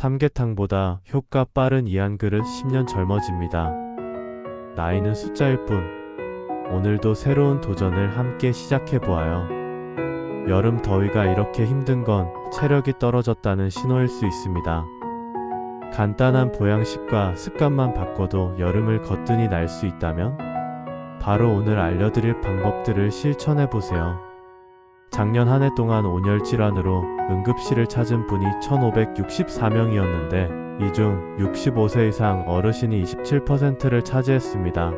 삼계탕보다 효과 빠른 이 한 그릇 10년 젊어집니다. 나이는 숫자일 뿐. 오늘도 새로운 도전을 함께 시작해보아요. 여름 더위가 이렇게 힘든 건 체력이 떨어졌다는 신호일 수 있습니다. 간단한 보양식과 습관만 바꿔도 여름을 거뜬히 날 수 있다면 바로 오늘 알려드릴 방법들을 실천해보세요. 작년 한 해 동안 온열 질환으로 응급실을 찾은 분이 1,564명이었는데 이 중 65세 이상 어르신이 27%를 차지했습니다.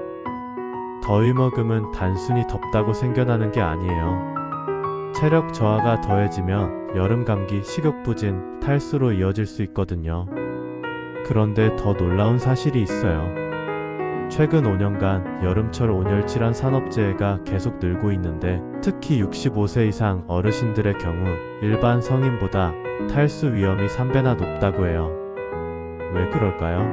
더위 먹음은 단순히 덥다고 생겨나는 게 아니에요. 체력 저하가 더해지면 여름 감기, 식욕부진, 탈수로 이어질 수 있거든요. 그런데 더 놀라운 사실이 있어요. 최근 5년간 여름철 온열 질환 산업재해가 계속 늘고 있는데 특히 65세 이상 어르신들의 경우 일반 성인보다 탈수 위험이 3배나 높다고 해요. 왜 그럴까요?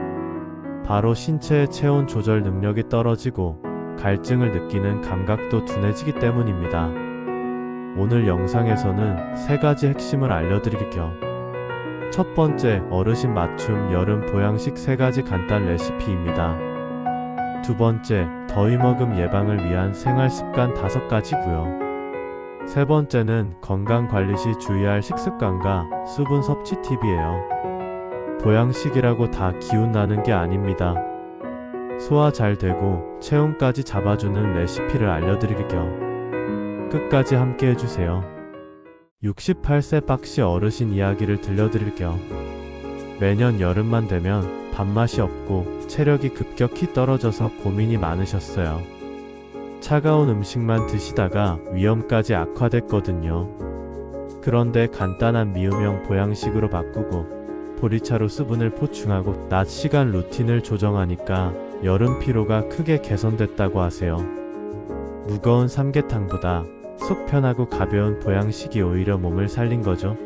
바로 신체의 체온 조절 능력이 떨어지고 갈증을 느끼는 감각도 둔해지기 때문입니다. 오늘 영상에서는 3가지 핵심을 알려드릴게요. 첫 번째, 어르신 맞춤 여름 보양식 3가지 간단 레시피입니다. 두 번째, 더위 먹음 예방을 위한 생활습관 5가지고요. 세 번째는 건강관리 시 주의할 식습관과 수분 섭취 팁이에요. 보양식이라고 다 기운 나는 게 아닙니다. 소화 잘 되고 체온까지 잡아주는 레시피를 알려드릴게요. 끝까지 함께 해주세요. 68세 박씨 어르신 이야기를 들려드릴게요. 매년 여름만 되면 밥맛이 없고 체력이 급격히 떨어져서 고민이 많으셨어요. 차가운 음식만 드시다가 위험까지 악화됐거든요. 그런데 간단한 미음형 보양식으로 바꾸고 보리차로 수분을 보충하고 낮 시간 루틴을 조정하니까 여름 피로가 크게 개선됐다고 하세요. 무거운 삼계탕보다 속 편하고 가벼운 보양식이 오히려 몸을 살린 거죠.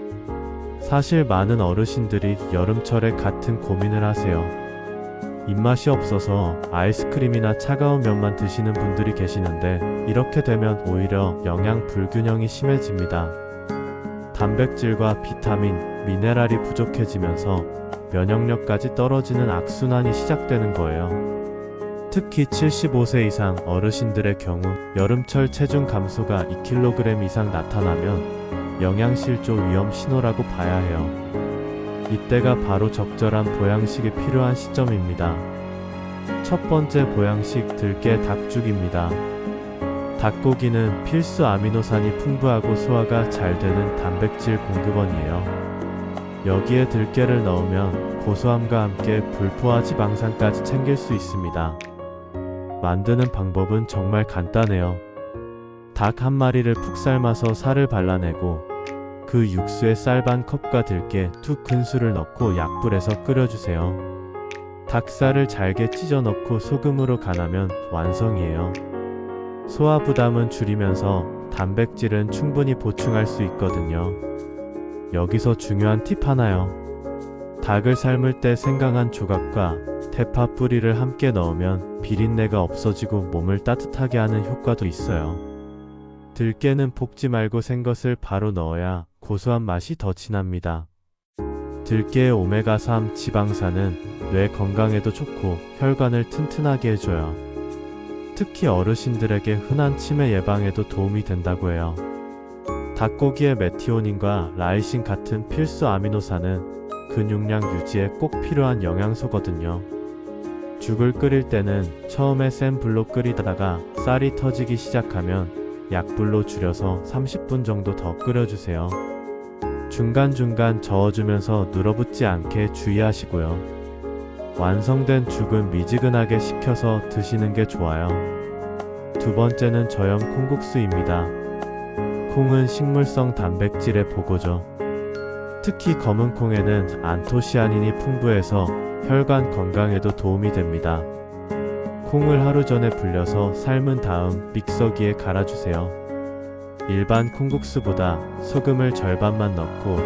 사실 많은 어르신들이 여름철에 같은 고민을 하세요. 입맛이 없어서 아이스크림이나 차가운 면만 드시는 분들이 계시는데 이렇게 되면 오히려 영양 불균형이 심해집니다. 단백질과 비타민, 미네랄이 부족해지면서 면역력까지 떨어지는 악순환이 시작되는 거예요. 특히 75세 이상 어르신들의 경우 여름철 체중 감소가 2kg 이상 나타나면 영양실조 위험 신호라고 봐야 해요. 이때가 바로 적절한 보양식이 필요한 시점입니다. 첫 번째 보양식, 들깨 닭죽입니다. 닭고기는 필수 아미노산이 풍부하고 소화가 잘 되는 단백질 공급원이에요. 여기에 들깨를 넣으면 고소함과 함께 불포화 지방산까지 챙길 수 있습니다. 만드는 방법은 정말 간단해요. 닭 한 마리를 푹 삶아서 살을 발라내고 그 육수에 쌀 반 컵과 들깨 2큰술을 넣고 약불에서 끓여주세요. 닭살을 잘게 찢어 넣고 소금으로 간하면 완성이에요. 소화 부담은 줄이면서 단백질은 충분히 보충할 수 있거든요. 여기서 중요한 팁 하나요. 닭을 삶을 때 생강한 조각과 대파 뿌리를 함께 넣으면 비린내가 없어지고 몸을 따뜻하게 하는 효과도 있어요. 들깨는 볶지 말고 생것을 바로 넣어야 고소한 맛이 더 진합니다. 들깨의 오메가3 지방산은 뇌 건강에도 좋고 혈관을 튼튼하게 해줘요. 특히 어르신들에게 흔한 치매 예방에도 도움이 된다고 해요. 닭고기의 메티오닌과 라이신 같은 필수 아미노산은 근육량 유지에 꼭 필요한 영양소거든요. 죽을 끓일 때는 처음에 센 불로 끓이다가 쌀이 터지기 시작하면 약불로 줄여서 30분 정도 더 끓여주세요. 중간중간 저어주면서 눌어붙지 않게 주의하시고요. 완성된 죽은 미지근하게 식혀서 드시는 게 좋아요. 두 번째는 저염 콩국수입니다. 콩은 식물성 단백질의 보고죠. 특히 검은 콩에는 안토시아닌이 풍부해서 혈관 건강에도 도움이 됩니다. 콩을 하루 전에 불려서 삶은 다음 믹서기에 갈아주세요. 일반 콩국수보다 소금을 절반만 넣고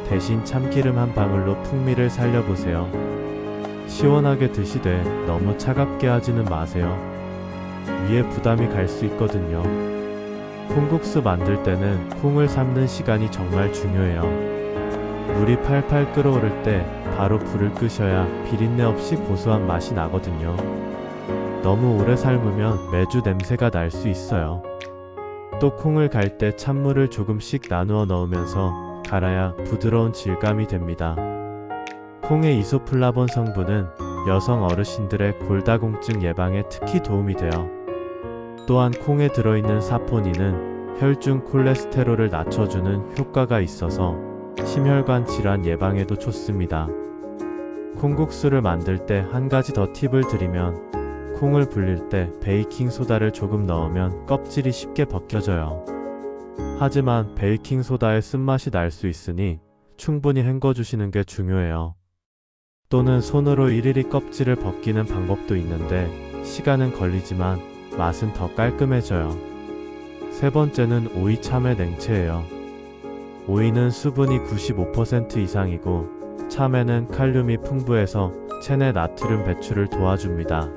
대신 참기름 한 방울로 풍미를 살려보세요. 시원하게 드시되 너무 차갑게 하지는 마세요. 위에 부담이 갈 수 있거든요. 콩국수 만들 때는 콩을 삶는 시간이 정말 중요해요. 물이 팔팔 끓어오를 때 바로 불을 끄셔야 비린내 없이 고소한 맛이 나거든요. 너무 오래 삶으면 메주 냄새가 날 수 있어요. 또 콩을 갈 때 찬물을 조금씩 나누어 넣으면서 갈아야 부드러운 질감이 됩니다. 콩의 이소플라본 성분은 여성 어르신들의 골다공증 예방에 특히 도움이 돼요. 또한 콩에 들어있는 사포닌은 혈중 콜레스테롤을 낮춰주는 효과가 있어서 심혈관 질환 예방에도 좋습니다. 콩국수를 만들 때 한 가지 더 팁을 드리면 콩을 불릴 때 베이킹 소다를 조금 넣으면 껍질이 쉽게 벗겨져요. 하지만 베이킹 소다의 쓴맛이 날 수 있으니 충분히 헹궈주시는 게 중요해요. 또는 손으로 일일이 껍질을 벗기는 방법도 있는데 시간은 걸리지만 맛은 더 깔끔해져요. 세 번째는 오이 참외 냉채예요. 오이는 수분이 95% 이상이고 참외는 칼륨이 풍부해서 체내 나트륨 배출을 도와줍니다.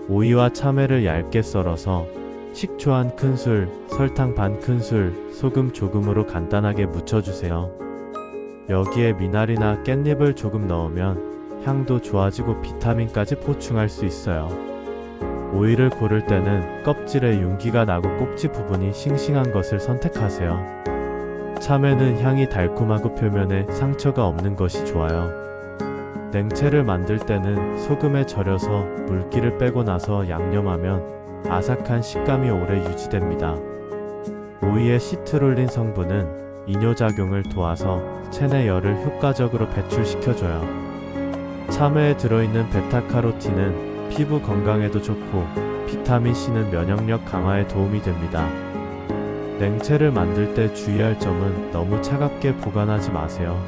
오이와 참외를 얇게 썰어서 식초 한 큰술, 설탕 반 큰술, 소금 조금으로 간단하게 무쳐주세요. 여기에 미나리나 깻잎을 조금 넣으면 향도 좋아지고 비타민까지 보충할 수 있어요. 오이를 고를 때는 껍질에 윤기가 나고 꼭지 부분이 싱싱한 것을 선택하세요. 참외는 향이 달콤하고 표면에 상처가 없는 것이 좋아요. 냉채를 만들 때는 소금에 절여서 물기를 빼고 나서 양념하면 아삭한 식감이 오래 유지됩니다. 오이의 시트롤린 성분은 이뇨작용을 도와서 체내 열을 효과적으로 배출시켜줘요. 참외에 들어있는 베타카로틴은 피부 건강에도 좋고 비타민C는 면역력 강화에 도움이 됩니다. 냉채를 만들 때 주의할 점은 너무 차갑게 보관하지 마세요.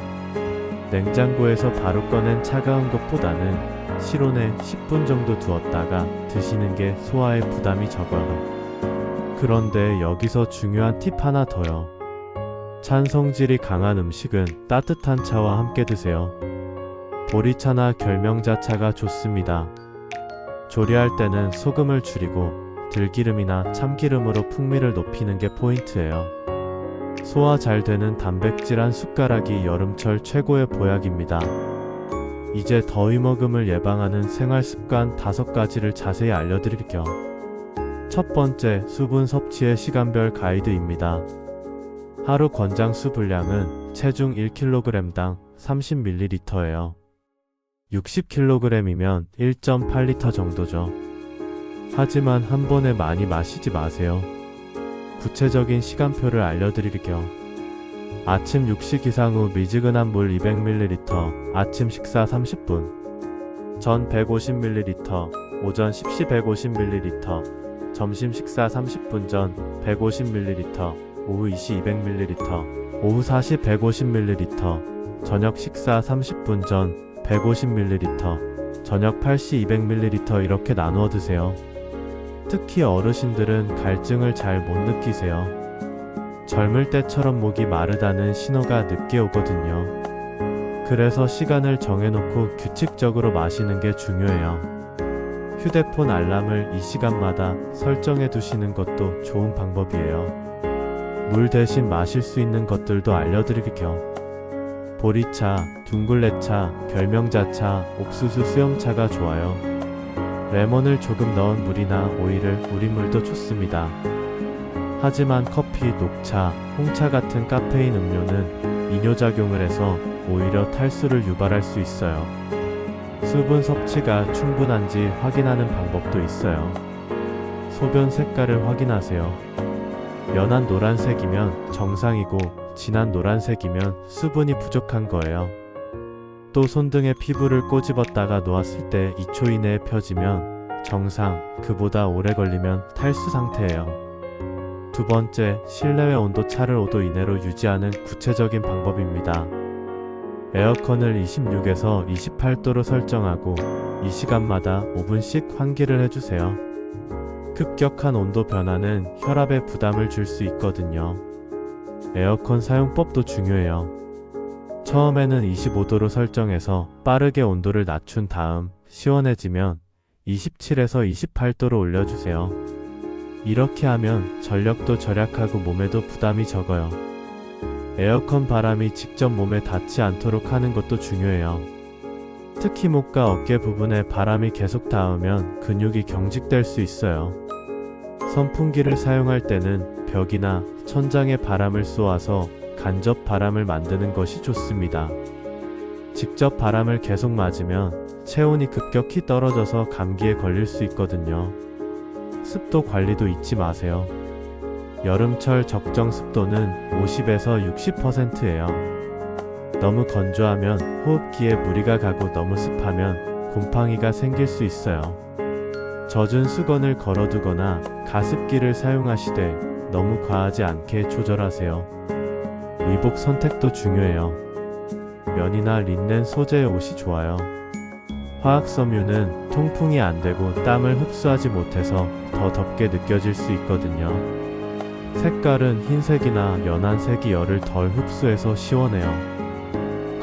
냉장고에서 바로 꺼낸 차가운 것보다는 실온에 10분 정도 두었다가 드시는 게 소화에 부담이 적어요. 그런데 여기서 중요한 팁 하나 더요. 찬 성질이 강한 음식은 따뜻한 차와 함께 드세요. 보리차나 결명자차가 좋습니다. 조리할 때는 소금을 줄이고 들기름이나 참기름으로 풍미를 높이는 게 포인트예요. 소화 잘 되는 단백질 한 숟가락이 여름철 최고의 보약입니다. 이제 더위먹음을 예방하는 생활습관 5가지를 자세히 알려드릴게요. 첫 번째, 수분 섭취의 시간별 가이드입니다. 하루 권장수 분량은 체중 1kg당 30ml예요. 60kg이면 1.8L 정도죠. 하지만 한 번에 많이 마시지 마세요. 구체적인 시간표를 알려드릴게요. 아침 육식 이상 후 미지근한 물 200ml, 아침 식사 30분, 전 150ml, 오전 십시 150ml, 점심 식사 30분 전 150ml, 오후 2시 200ml, 오후 4시 150ml, 저녁 식사 30분 전 150ml, 저녁 8시 200ml 이렇게 나누어 드세요. 특히 어르신들은 갈증을 잘 못 느끼세요. 젊을 때처럼 목이 마르다는 신호가 늦게 오거든요. 그래서 시간을 정해놓고 규칙적으로 마시는 게 중요해요. 휴대폰 알람을 이 시간마다 설정해 두시는 것도 좋은 방법이에요. 물 대신 마실 수 있는 것들도 알려드릴게요. 보리차, 둥글레차, 결명자차, 옥수수 수염차가 좋아요. 레몬을 조금 넣은 물이나 오이를 우린 물도 좋습니다. 하지만 커피, 녹차, 홍차 같은 카페인 음료는 이뇨작용을 해서 오히려 탈수를 유발할 수 있어요. 수분 섭취가 충분한지 확인하는 방법도 있어요. 소변 색깔을 확인하세요. 연한 노란색이면 정상이고 진한 노란색이면 수분이 부족한 거예요. 또 손등에 피부를 꼬집었다가 놓았을 때 2초 이내에 펴지면 정상, 그보다 오래 걸리면 탈수 상태예요. 두 번째, 실내외 온도 차를 5도 이내로 유지하는 구체적인 방법입니다. 에어컨을 26에서 28도로 설정하고 이 시간마다 5분씩 환기를 해주세요. 급격한 온도 변화는 혈압에 부담을 줄 수 있거든요. 에어컨 사용법도 중요해요. 처음에는 25도로 설정해서 빠르게 온도를 낮춘 다음 시원해지면 27에서 28도로 올려주세요. 이렇게 하면 전력도 절약하고 몸에도 부담이 적어요. 에어컨 바람이 직접 몸에 닿지 않도록 하는 것도 중요해요. 특히 목과 어깨 부분에 바람이 계속 닿으면 근육이 경직될 수 있어요. 선풍기를 사용할 때는 벽이나 천장에 바람을 쏘아서 간접 바람을 만드는 것이 좋습니다. 직접 바람을 계속 맞으면 체온이 급격히 떨어져서 감기에 걸릴 수 있거든요. 습도 관리도 잊지 마세요. 여름철 적정 습도는 50에서 60%예요. 너무 건조하면 호흡기에 무리가 가고 너무 습하면 곰팡이가 생길 수 있어요. 젖은 수건을 걸어두거나 가습기를 사용하시되 너무 과하지 않게 조절하세요. 의복 선택도 중요해요. 면이나 린넨 소재의 옷이 좋아요. 화학섬유는 통풍이 안 되고 땀을 흡수하지 못해서 더 덥게 느껴질 수 있거든요. 색깔은 흰색이나 연한 색이 열을 덜 흡수해서 시원해요.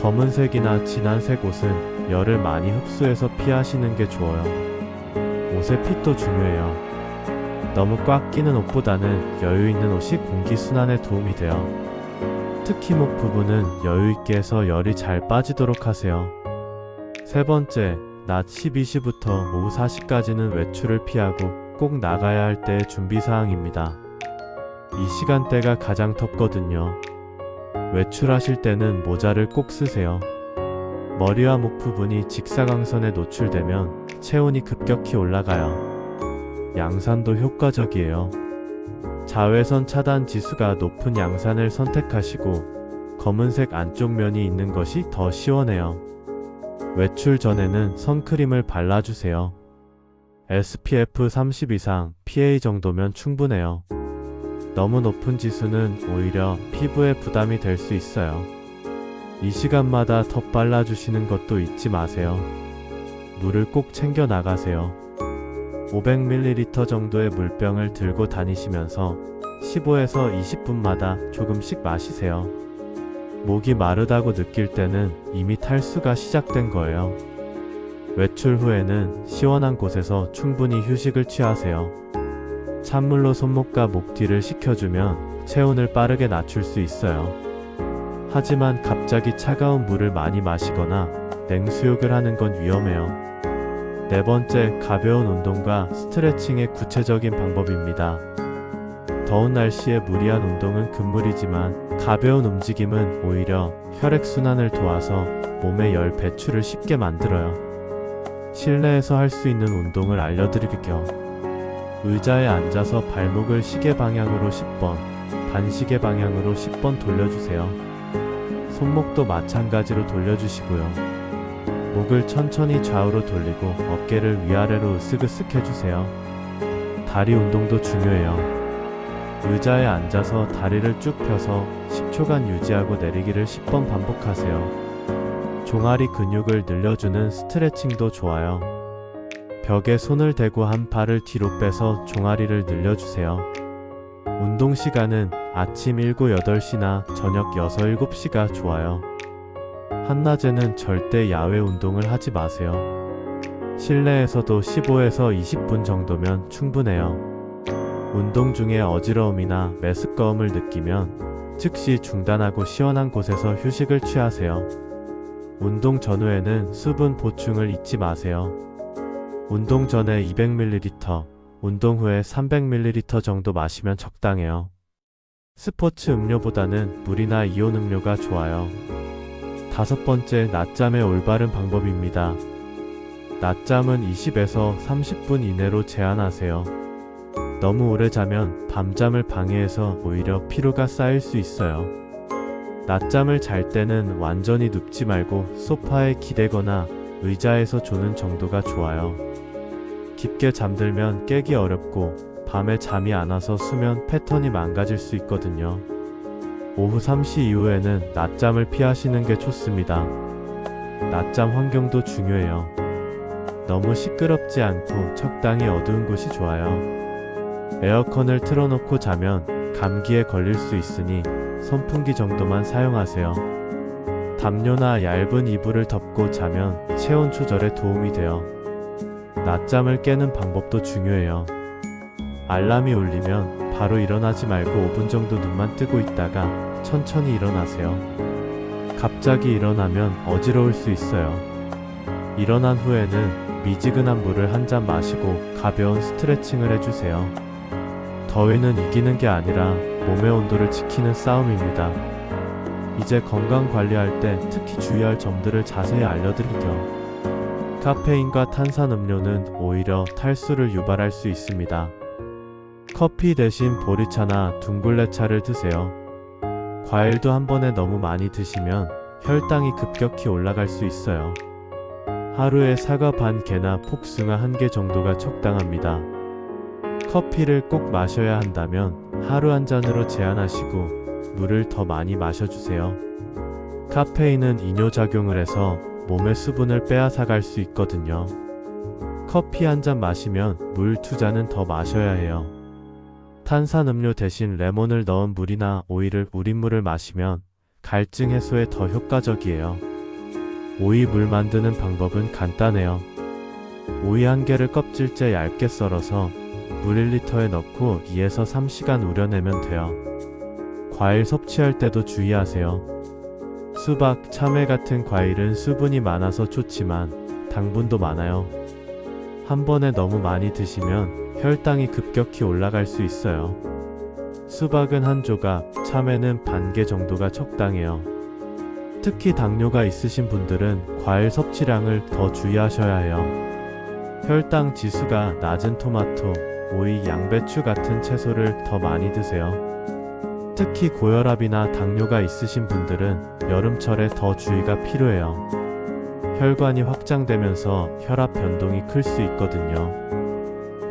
검은색이나 진한색 옷은 열을 많이 흡수해서 피하시는 게 좋아요. 옷의 핏도 중요해요. 너무 꽉 끼는 옷보다는 여유 있는 옷이 공기순환에 도움이 돼요. 특히 목 부분은 여유 있게 해서 열이 잘 빠지도록 하세요. 세 번째, 낮 12시부터 오후 4시까지는 외출을 피하고 꼭 나가야 할 때의 준비사항입니다. 이 시간대가 가장 덥거든요. 외출하실 때는 모자를 꼭 쓰세요. 머리와 목 부분이 직사광선에 노출되면 체온이 급격히 올라가요. 양산도 효과적이에요. 자외선 차단 지수가 높은 양산을 선택하시고 검은색 안쪽 면이 있는 것이 더 시원해요. 외출 전에는 선크림을 발라주세요. SPF 30 이상 PA 정도면 충분해요. 너무 높은 지수는 오히려 피부에 부담이 될 수 있어요. 이 시간마다 덧 발라주시는 것도 잊지 마세요. 물을 꼭 챙겨 나가세요. 500ml 정도의 물병을 들고 다니시면서 15에서 20분마다 조금씩 마시세요. 목이 마르다고 느낄 때는 이미 탈수가 시작된 거예요. 외출 후에는 시원한 곳에서 충분히 휴식을 취하세요. 찬물로 손목과 목 뒤를 식혀주면 체온을 빠르게 낮출 수 있어요. 하지만 갑자기 차가운 물을 많이 마시거나 냉수욕을 하는 건 위험해요. 네 번째, 가벼운 운동과 스트레칭의 구체적인 방법입니다. 더운 날씨에 무리한 운동은 금물이지만 가벼운 움직임은 오히려 혈액순환을 도와서 몸의 열 배출을 쉽게 만들어요. 실내에서 할 수 있는 운동을 알려드릴게요. 의자에 앉아서 발목을 시계 방향으로 10번, 반시계 방향으로 10번 돌려주세요. 손목도 마찬가지로 돌려주시고요. 목을 천천히 좌우로 돌리고 어깨를 위아래로 으쓱으쓱 해주세요. 다리 운동도 중요해요. 의자에 앉아서 다리를 쭉 펴서 10초간 유지하고 내리기를 10번 반복하세요. 종아리 근육을 늘려주는 스트레칭도 좋아요. 벽에 손을 대고 한 팔을 뒤로 빼서 종아리를 늘려주세요. 운동 시간은 아침 7, 8시나 저녁 6, 7시가 좋아요. 한낮에는 절대 야외 운동을 하지 마세요. 실내에서도 15에서 20분 정도면 충분해요. 운동 중에 어지러움이나 메스꺼움을 느끼면 즉시 중단하고 시원한 곳에서 휴식을 취하세요. 운동 전후에는 수분 보충을 잊지 마세요. 운동 전에 200ml, 운동 후에 300ml 정도 마시면 적당해요. 스포츠 음료보다는 물이나 이온 음료가 좋아요. 다섯 번째, 낮잠의 올바른 방법입니다. 낮잠은 20에서 30분 이내로 제한하세요. 너무 오래 자면 밤잠을 방해해서 오히려 피로가 쌓일 수 있어요. 낮잠을 잘 때는 완전히 눕지 말고 소파에 기대거나 의자에서 조는 정도가 좋아요. 깊게 잠들면 깨기 어렵고 밤에 잠이 안 와서 수면 패턴이 망가질 수 있거든요. 오후 3시 이후에는 낮잠을 피하시는 게 좋습니다. 낮잠 환경도 중요해요. 너무 시끄럽지 않고 적당히 어두운 곳이 좋아요. 에어컨을 틀어놓고 자면 감기에 걸릴 수 있으니 선풍기 정도만 사용하세요. 담요나 얇은 이불을 덮고 자면 체온 조절에 도움이 돼요. 낮잠을 깨는 방법도 중요해요. 알람이 울리면 바로 일어나지 말고 5분 정도 눈만 뜨고 있다가 천천히 일어나세요. 갑자기 일어나면 어지러울 수 있어요. 일어난 후에는 미지근한 물을 한 잔 마시고 가벼운 스트레칭을 해주세요. 더위는 이기는 게 아니라 몸의 온도를 지키는 싸움입니다. 이제 건강 관리할 때 특히 주의할 점들을 자세히 알려드릴게요. 카페인과 탄산음료는 오히려 탈수를 유발할 수 있습니다. 커피 대신 보리차나 둥글레차를 드세요. 과일도 한 번에 너무 많이 드시면 혈당이 급격히 올라갈 수 있어요. 하루에 사과 반 개나 복숭아 한 개 정도가 적당합니다. 커피를 꼭 마셔야 한다면 하루 한 잔으로 제한하시고 물을 더 많이 마셔주세요. 카페인은 이뇨작용을 해서 몸의 수분을 빼앗아갈 수 있거든요. 커피 한 잔 마시면 물 2잔은 더 마셔야 해요. 탄산음료 대신 레몬을 넣은 물이나 오이를 우린 물을 마시면 갈증 해소에 더 효과적이에요. 오이 물 만드는 방법은 간단해요. 오이 한 개를 껍질째 얇게 썰어서 물 1리터에 넣고 2에서 3시간 우려내면 돼요. 과일 섭취할 때도 주의하세요. 수박, 참외 같은 과일은 수분이 많아서 좋지만 당분도 많아요. 한 번에 너무 많이 드시면 혈당이 급격히 올라갈 수 있어요. 수박은 한 조각, 참외는 반 개 정도가 적당해요. 특히 당뇨가 있으신 분들은 과일 섭취량을 더 주의하셔야 해요. 혈당 지수가 낮은 토마토, 오이, 양배추 같은 채소를 더 많이 드세요. 특히 고혈압이나 당뇨가 있으신 분들은 여름철에 더 주의가 필요해요. 혈관이 확장되면서 혈압 변동이 클 수 있거든요.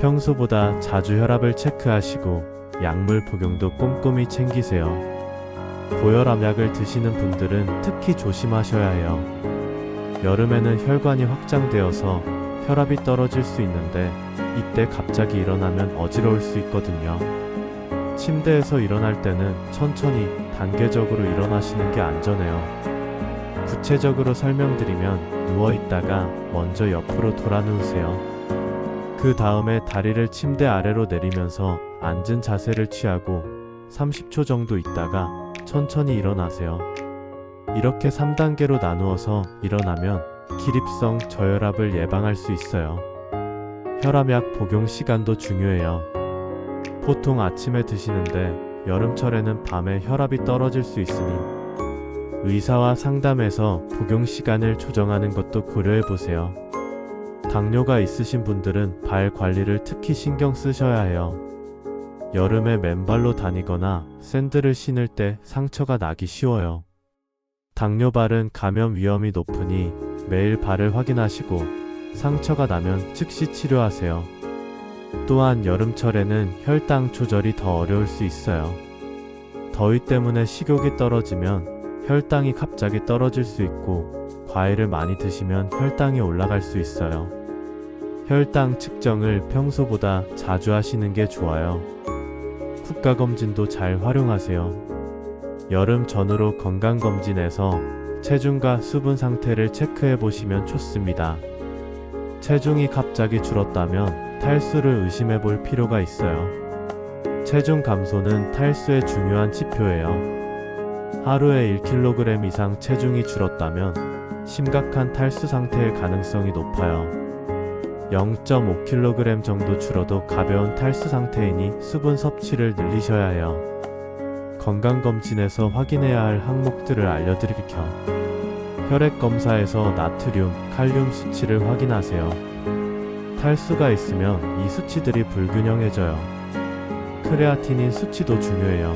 평소보다 자주 혈압을 체크하시고 약물 복용도 꼼꼼히 챙기세요. 고혈압약을 드시는 분들은 특히 조심하셔야 해요. 여름에는 혈관이 확장되어서 혈압이 떨어질 수 있는데 이때 갑자기 일어나면 어지러울 수 있거든요. 침대에서 일어날 때는 천천히 단계적으로 일어나시는 게 안전해요. 구체적으로 설명드리면 누워있다가 먼저 옆으로 돌아 누우세요. 그 다음에 다리를 침대 아래로 내리면서 앉은 자세를 취하고 30초 정도 있다가 천천히 일어나세요. 이렇게 3단계로 나누어서 일어나면 기립성 저혈압을 예방할 수 있어요. 혈압약 복용 시간도 중요해요. 보통 아침에 드시는데 여름철에는 밤에 혈압이 떨어질 수 있으니 의사와 상담해서 복용 시간을 조정하는 것도 고려해보세요. 당뇨가 있으신 분들은 발 관리를 특히 신경 쓰셔야 해요. 여름에 맨발로 다니거나 샌들을 신을 때 상처가 나기 쉬워요. 당뇨발은 감염 위험이 높으니 매일 발을 확인하시고 상처가 나면 즉시 치료하세요. 또한 여름철에는 혈당 조절이 더 어려울 수 있어요. 더위 때문에 식욕이 떨어지면 혈당이 갑자기 떨어질 수 있고 과일을 많이 드시면 혈당이 올라갈 수 있어요. 혈당 측정을 평소보다 자주 하시는 게 좋아요. 국가검진도 잘 활용하세요. 여름 전후로 건강검진에서 체중과 수분 상태를 체크해 보시면 좋습니다. 체중이 갑자기 줄었다면 탈수를 의심해 볼 필요가 있어요. 체중 감소는 탈수의 중요한 지표예요. 하루에 1kg 이상 체중이 줄었다면 심각한 탈수 상태일 가능성이 높아요. 0.5kg 정도 줄어도 가벼운 탈수 상태이니 수분 섭취를 늘리셔야 해요. 건강검진에서 확인해야 할 항목들을 알려드릴게요. 혈액검사에서 나트륨, 칼륨 수치를 확인하세요. 탈수가 있으면 이 수치들이 불균형해져요. 크레아티닌 수치도 중요해요.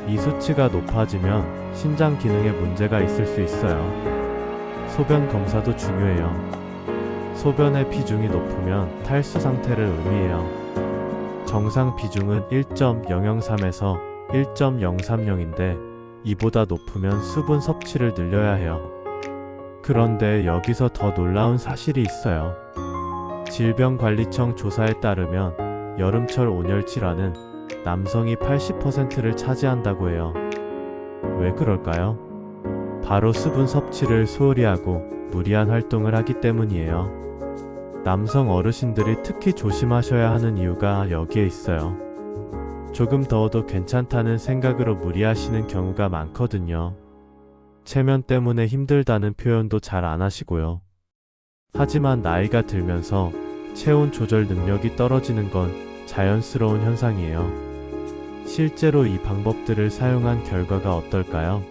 이 수치가 높아지면 신장 기능에 문제가 있을 수 있어요. 소변 검사도 중요해요. 소변의 비중이 높으면 탈수 상태를 의미해요. 정상 비중은 1.003에서 1.030인데 이보다 높으면 수분 섭취를 늘려야 해요. 그런데 여기서 더 놀라운 사실이 있어요. 질병관리청 조사에 따르면 여름철 온열 질환은 남성이 80%를 차지한다고 해요. 왜 그럴까요? 바로 수분 섭취를 소홀히 하고 무리한 활동을 하기 때문이에요. 남성 어르신들이 특히 조심하셔야 하는 이유가 여기에 있어요. 조금 더워도 괜찮다는 생각으로 무리하시는 경우가 많거든요. 체면 때문에 힘들다는 표현도 잘 안 하시고요. 하지만 나이가 들면서 체온 조절 능력이 떨어지는 건 자연스러운 현상이에요. 실제로 이 방법들을 사용한 결과가 어떨까요?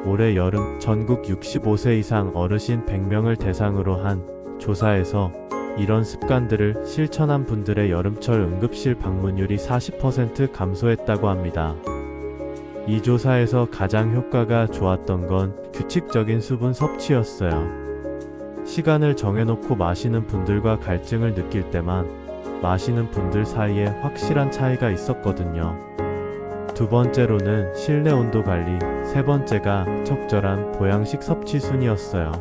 올해 여름 전국 65세 이상 어르신 100명을 대상으로 한 조사에서 이런 습관들을 실천한 분들의 여름철 응급실 방문율이 40% 감소했다고 합니다. 이 조사에서 가장 효과가 좋았던 건 규칙적인 수분 섭취였어요. 시간을 정해놓고 마시는 분들과 갈증을 느낄 때만 마시는 분들 사이에 확실한 차이가 있었거든요. 두 번째로는 실내 온도 관리, 세 번째가 적절한 보양식 섭취 순이었어요.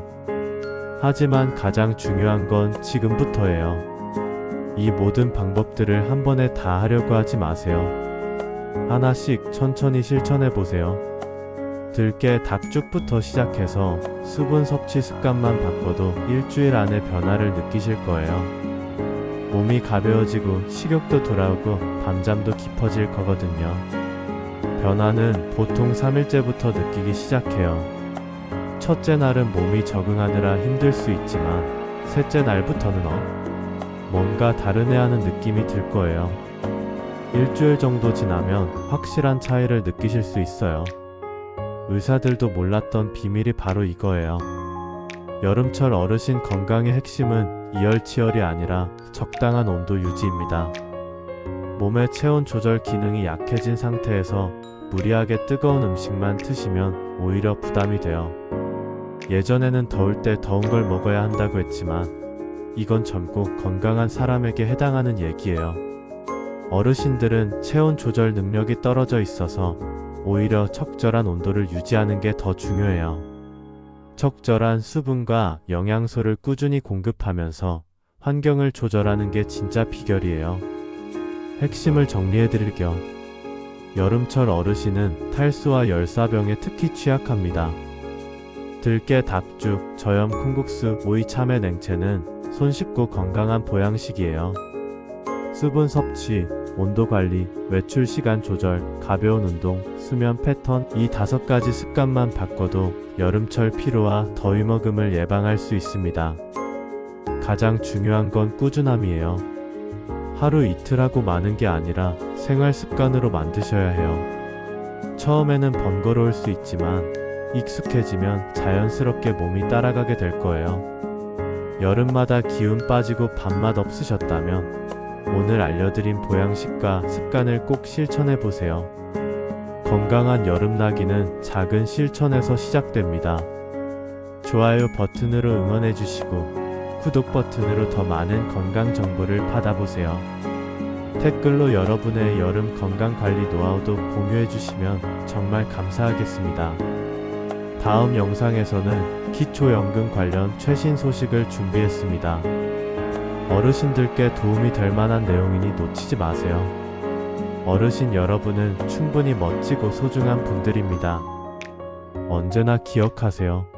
하지만 가장 중요한 건 지금부터예요. 이 모든 방법들을 한 번에 다 하려고 하지 마세요. 하나씩 천천히 실천해 보세요. 들깨 닭죽부터 시작해서 수분 섭취 습관만 바꿔도 일주일 안에 변화를 느끼실 거예요. 몸이 가벼워지고 식욕도 돌아오고 밤잠도 깊어질 거거든요. 변화는 보통 3일째부터 느끼기 시작해요. 첫째 날은 몸이 적응하느라 힘들 수 있지만 셋째 날부터는 뭔가 다르네 하는 느낌이 들 거예요. 일주일 정도 지나면 확실한 차이를 느끼실 수 있어요. 의사들도 몰랐던 비밀이 바로 이거예요. 여름철 어르신 건강의 핵심은 이열치열이 아니라 적당한 온도 유지입니다. 몸의 체온 조절 기능이 약해진 상태에서 무리하게 뜨거운 음식만 드시면 오히려 부담이 돼요. 예전에는 더울 때 더운 걸 먹어야 한다고 했지만 이건 젊고 건강한 사람에게 해당하는 얘기예요. 어르신들은 체온 조절 능력이 떨어져 있어서 오히려 적절한 온도를 유지하는 게 더 중요해요. 적절한 수분과 영양소를 꾸준히 공급하면서 환경을 조절하는 게 진짜 비결이에요. 핵심을 정리해드릴게요. 여름철 어르신은 탈수와 열사병에 특히 취약합니다. 들깨 닭죽, 저염 콩국수, 오이 참외 냉채는 손쉽고 건강한 보양식이에요. 수분 섭취, 온도 관리, 외출 시간 조절, 가벼운 운동, 수면 패턴 이 5가지 습관만 바꿔도 여름철 피로와 더위머금을 예방할 수 있습니다. 가장 중요한 건 꾸준함이에요. 하루 이틀 하고 마는 게 아니라 생활 습관으로 만드셔야 해요. 처음에는 번거로울 수 있지만 익숙해지면 자연스럽게 몸이 따라가게 될 거예요. 여름마다 기운 빠지고 밥맛 없으셨다면 오늘 알려드린 보양식과 습관을 꼭 실천해보세요. 건강한 여름나기는 작은 실천에서 시작됩니다. 좋아요 버튼으로 응원해주시고 구독 버튼으로 더 많은 건강 정보를 받아보세요. 댓글로 여러분의 여름 건강관리 노하우도 공유해주시면 정말 감사하겠습니다. 다음 영상에서는 기초연금 관련 최신 소식을 준비했습니다. 어르신들께 도움이 될 만한 내용이니 놓치지 마세요. 어르신 여러분은 충분히 멋지고 소중한 분들입니다. 언제나 기억하세요.